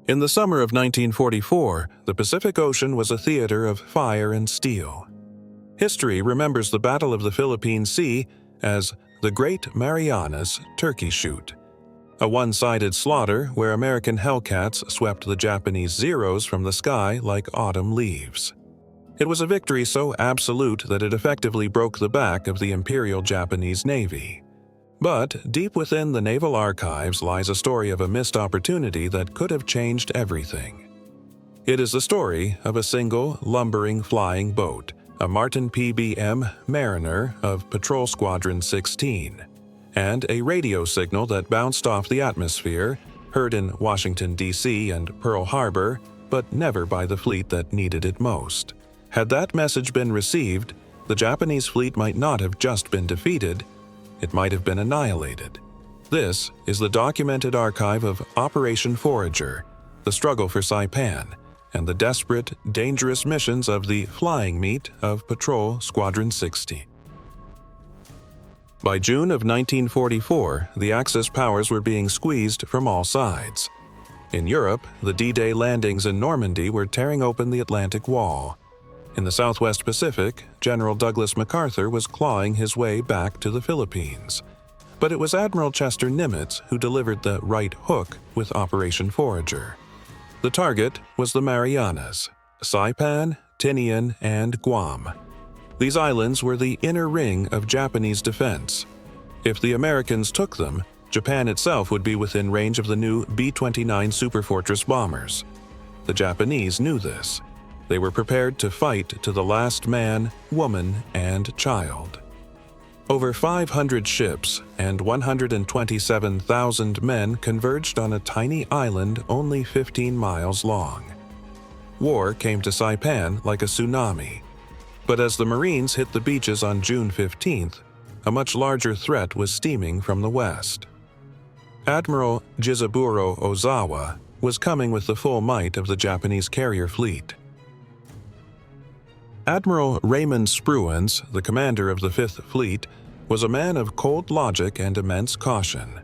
In the summer of 1944, the Pacific Ocean was a theater of fire and steel. History remembers the Battle of the Philippine Sea as the Great Marianas Turkey Shoot, a one-sided slaughter where American Hellcats swept the Japanese Zeros from the sky like autumn leaves. It was a victory so absolute that it effectively broke the back of the Imperial Japanese Navy. But deep within the naval archives lies a story of a missed opportunity that could have changed everything. It is the story of a single, lumbering flying boat, a Martin PBM Mariner of Patrol Squadron 16, and a radio signal that bounced off the atmosphere, heard in Washington, D.C. and Pearl Harbor, but never by the fleet that needed it most. Had that message been received, the Japanese fleet might not have just been defeated, it might have been annihilated. This is the documented archive of Operation Forager, the struggle for Saipan, and the desperate, dangerous missions of the flying meat of Patrol Squadron 16. By June of 1944, the Axis powers were being squeezed from all sides. In Europe, the D-Day landings in Normandy were tearing open the Atlantic Wall. In the Southwest Pacific, General Douglas MacArthur was clawing his way back to the Philippines. But it was Admiral Chester Nimitz who delivered the right hook with Operation Forager. The target was the Marianas, Saipan, Tinian, and Guam. These islands were the inner ring of Japanese defense. If the Americans took them, Japan itself would be within range of the new B-29 Superfortress bombers. The Japanese knew this. They were prepared to fight to the last man, woman, and child. Over 500 ships and 127,000 men converged on a tiny island only 15 miles long. War came to Saipan like a tsunami. But as the Marines hit the beaches on June 15th, a much larger threat was steaming from the west. Admiral Jizaburo Ozawa was coming with the full might of the Japanese carrier fleet. Admiral Raymond Spruance, the commander of the Fifth Fleet, was a man of cold logic and immense caution.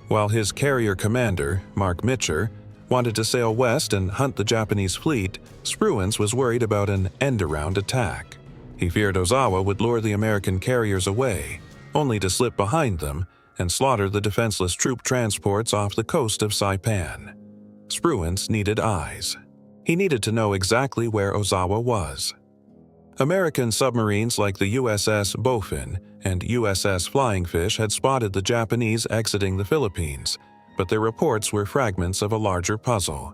While his carrier commander, Mark Mitcher, wanted to sail west and hunt the Japanese fleet, Spruance was worried about an end-around attack. He feared Ozawa would lure the American carriers away, only to slip behind them and slaughter the defenseless troop transports off the coast of Saipan. Spruance needed eyes. He needed to know exactly where Ozawa was. American submarines like the USS Bowfin and USS Flying Fish had spotted the Japanese exiting the Philippines, but their reports were fragments of a larger puzzle.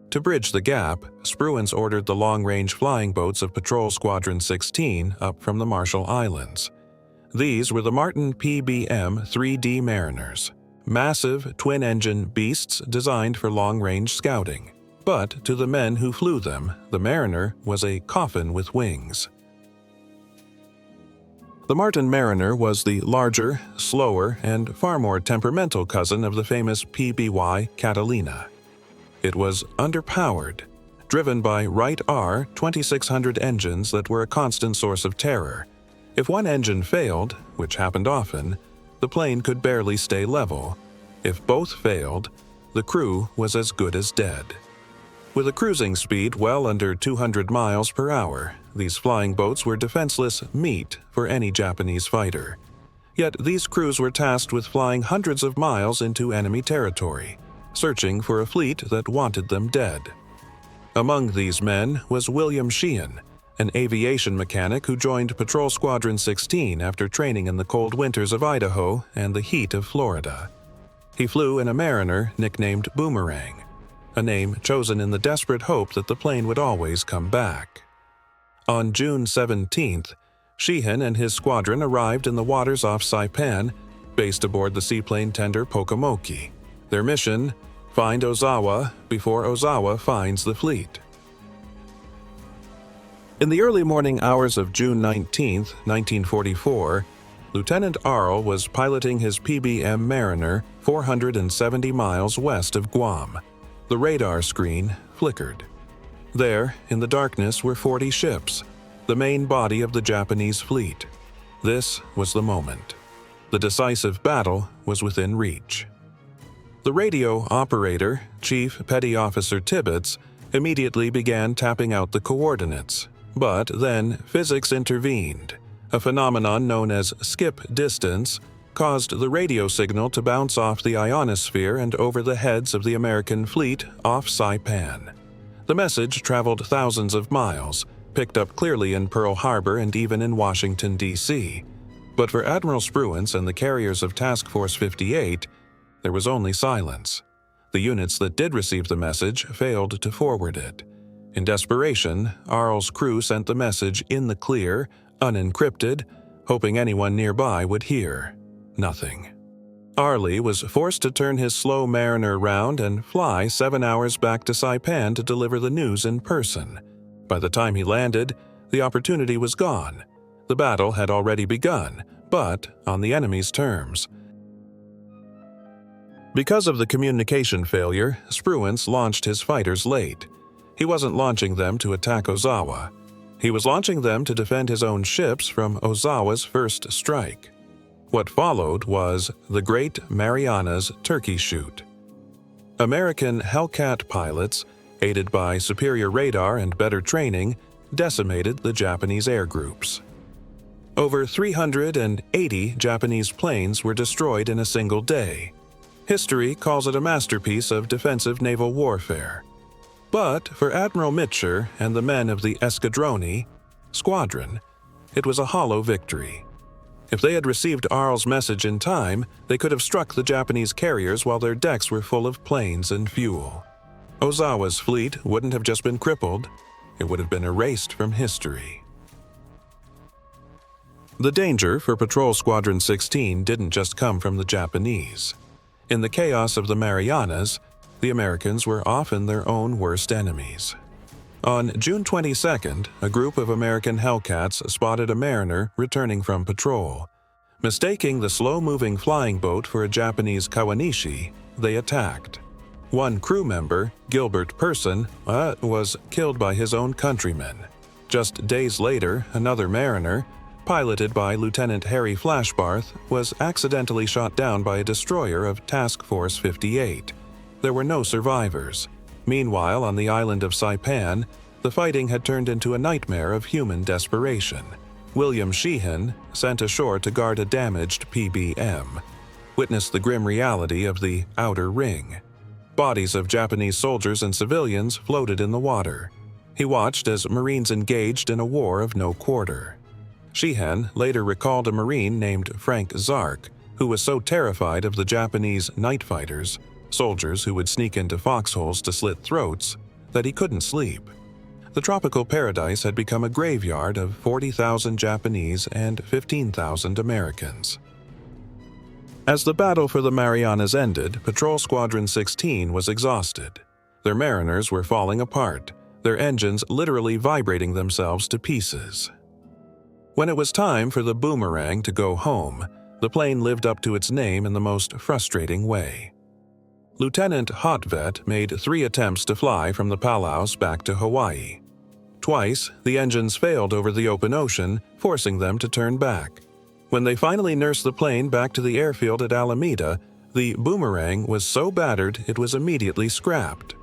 To bridge the gap, Spruance ordered the long-range flying boats of Patrol Squadron 16 up from the Marshall Islands. These were the Martin PBM 3D Mariners, massive twin-engine beasts designed for long-range scouting. But to the men who flew them, the Mariner was a coffin with wings. The Martin Mariner was the larger, slower, and far more temperamental cousin of the famous PBY Catalina. It was underpowered, driven by Wright R 2600 engines that were a constant source of terror. If one engine failed, which happened often, the plane could barely stay level. If both failed, the crew was as good as dead. With a cruising speed well under 200 miles per hour, these flying boats were defenseless meat for any Japanese fighter. Yet these crews were tasked with flying hundreds of miles into enemy territory, searching for a fleet that wanted them dead. Among these men was William Sheehan, an aviation mechanic who joined Patrol Squadron 16 after training in the cold winters of Idaho and the heat of Florida. He flew in a Mariner nicknamed Boomerang, a name chosen in the desperate hope that the plane would always come back. On June 17th, Sheehan and his squadron arrived in the waters off Saipan, based aboard the seaplane tender Pokemoki. Their mission: find Ozawa before Ozawa finds the fleet. In the early morning hours of June 19, 1944, Lieutenant Arl was piloting his PBM Mariner 470 miles west of Guam. The radar screen flickered. There, in the darkness, were 40 ships, the main body of the Japanese fleet. This was the moment. The decisive battle was within reach. The radio operator, Chief Petty Officer Tibbets, immediately began tapping out the coordinates, but then physics intervened. A phenomenon known as skip distance caused the radio signal to bounce off the ionosphere and over the heads of the American fleet off Saipan. The message traveled thousands of miles, picked up clearly in Pearl Harbor and even in Washington, D.C. But for Admiral Spruance and the carriers of Task Force 58, there was only silence. The units that did receive the message failed to forward it. In desperation, Arl's crew sent the message in the clear, unencrypted, hoping anyone nearby would hear. Nothing. Arlie was forced to turn his slow Mariner round and fly 7 hours back to Saipan to deliver the news in person. By the time he landed, the opportunity was gone. The battle had already begun, but on the enemy's terms. Because of the communication failure, Spruance launched his fighters late. He wasn't launching them to attack Ozawa. He was launching them to defend his own ships from Ozawa's first strike. What followed was the Great Marianas Turkey Shoot. American Hellcat pilots, aided by superior radar and better training, decimated the Japanese air groups. Over 380 Japanese planes were destroyed in a single day. History calls it a masterpiece of defensive naval warfare. But for Admiral Mitscher and the men of the Squadron, it was a hollow victory. If they had received Arl's message in time, they could have struck the Japanese carriers while their decks were full of planes and fuel. Ozawa's fleet wouldn't have just been crippled, it would have been erased from history. The danger for Patrol Squadron 16 didn't just come from the Japanese. In the chaos of the Marianas, the Americans were often their own worst enemies. On June 22nd, a group of American Hellcats spotted a mariner returning from patrol. Mistaking the slow-moving flying boat for a Japanese Kawanishi, they attacked. One crew member, Gilbert Person, was killed by his own countrymen. Just days later, another mariner, piloted by Lieutenant Harry Flashbarth, was accidentally shot down by a destroyer of Task Force 58. There were no survivors. Meanwhile, on the island of Saipan, the fighting had turned into a nightmare of human desperation. William Sheehan, sent ashore to guard a damaged PBM, witnessed the grim reality of the outer ring. Bodies of Japanese soldiers and civilians floated in the water. He watched as Marines engaged in a war of no quarter. Sheehan later recalled a Marine named Frank Zark, who was so terrified of the Japanese night fighters, soldiers who would sneak into foxholes to slit throats, that he couldn't sleep. The tropical paradise had become a graveyard of 40,000 Japanese and 15,000 Americans. As the battle for the Marianas ended, Patrol Squadron 16 was exhausted. Their mariners were falling apart, their engines literally vibrating themselves to pieces. When it was time for the Boomerang to go home, the plane lived up to its name in the most frustrating way. Lieutenant Hotvet made 3 attempts to fly from the Palaus back to Hawaii. Twice, the engines failed over the open ocean, forcing them to turn back. When they finally nursed the plane back to the airfield at Alameda, the Boomerang was so battered it was immediately scrapped.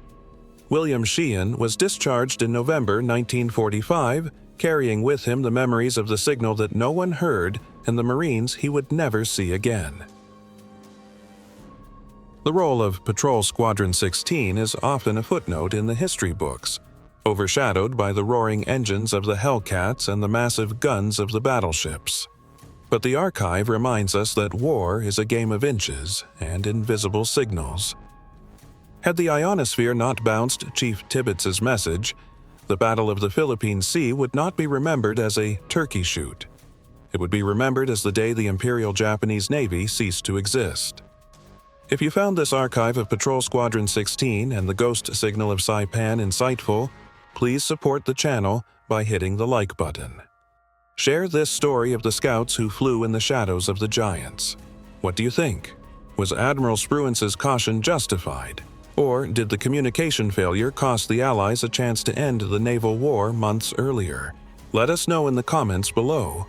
William Sheehan was discharged in November 1945, carrying with him the memories of the signal that no one heard and the Marines he would never see again. The role of Patrol Squadron 16 is often a footnote in the history books, overshadowed by the roaring engines of the Hellcats and the massive guns of the battleships. But the archive reminds us that war is a game of inches and invisible signals. Had the ionosphere not bounced Chief Tibbets's message, the Battle of the Philippine Sea would not be remembered as a turkey shoot. It would be remembered as the day the Imperial Japanese Navy ceased to exist. If you found this archive of Patrol Squadron 16 and the ghost signal of Saipan insightful, please support the channel by hitting the like button. Share this story of the scouts who flew in the shadows of the giants. What do you think? Was Admiral Spruance's caution justified? Or did the communication failure cost the Allies a chance to end the naval war months earlier? Let us know in the comments below.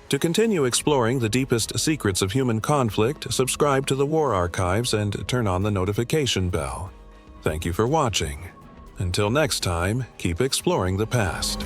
To continue exploring the deepest secrets of human conflict, subscribe to the War Archives and turn on the notification bell. Thank you for watching. Until next time, keep exploring the past.